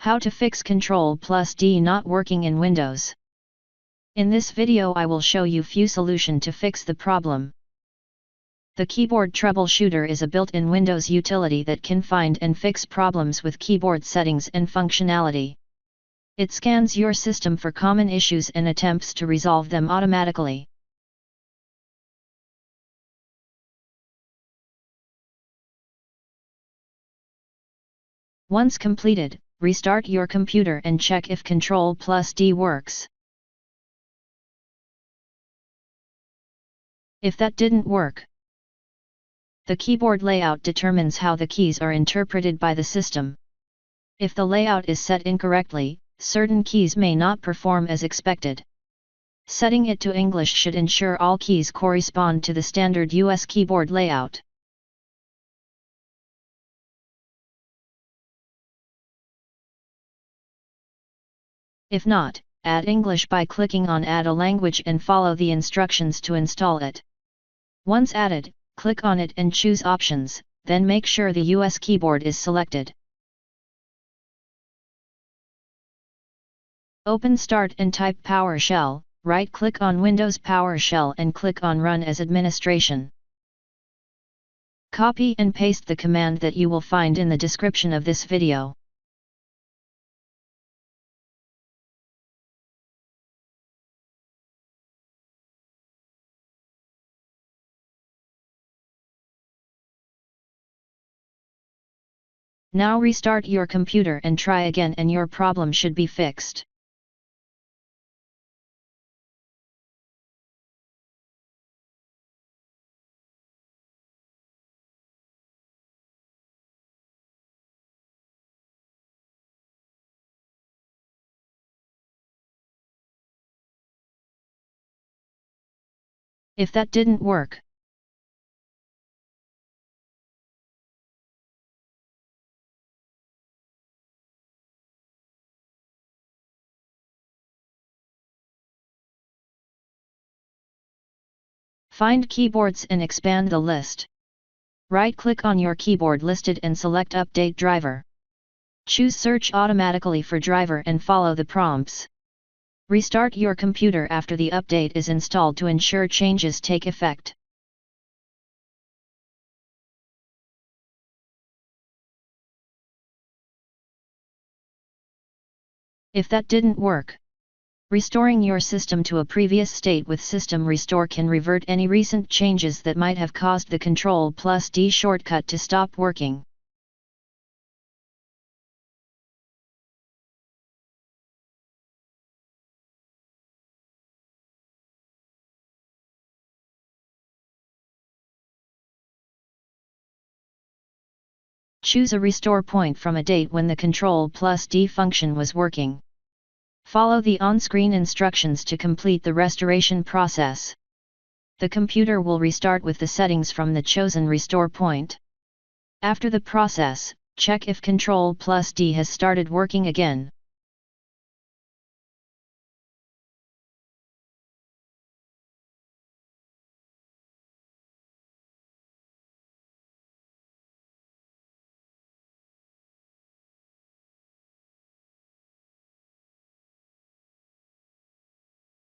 How to fix Ctrl D not working in Windows. In this video I will show you few solution to fix the problem. The Keyboard Troubleshooter is a built-in Windows utility that can find and fix problems with keyboard settings and functionality. It scans your system for common issues and attempts to resolve them automatically. Once completed, restart your computer and check if Ctrl D works. If that didn't work, the keyboard layout determines how the keys are interpreted by the system. If the layout is set incorrectly, certain keys may not perform as expected. Setting it to English should ensure all keys correspond to the standard US keyboard layout. If not, add English by clicking on Add a Language and follow the instructions to install it. Once added, click on it and choose Options, then make sure the US keyboard is selected. Open Start and type PowerShell, right-click on Windows PowerShell and click on Run as Administration. Copy and paste the command that you will find in the description of this video. Now restart your computer and try again and your problem should be fixed. If that didn't work, find keyboards and expand the list. Right-click on your keyboard listed and select Update Driver. Choose Search automatically for driver and follow the prompts. Restart your computer after the update is installed to ensure changes take effect. If that didn't work, restoring your system to a previous state with System Restore can revert any recent changes that might have caused the Ctrl D shortcut to stop working. Choose a restore point from a date when the Ctrl D function was working. Follow the on-screen instructions to complete the restoration process. The computer will restart with the settings from the chosen restore point. After the process, check if Ctrl D has started working again.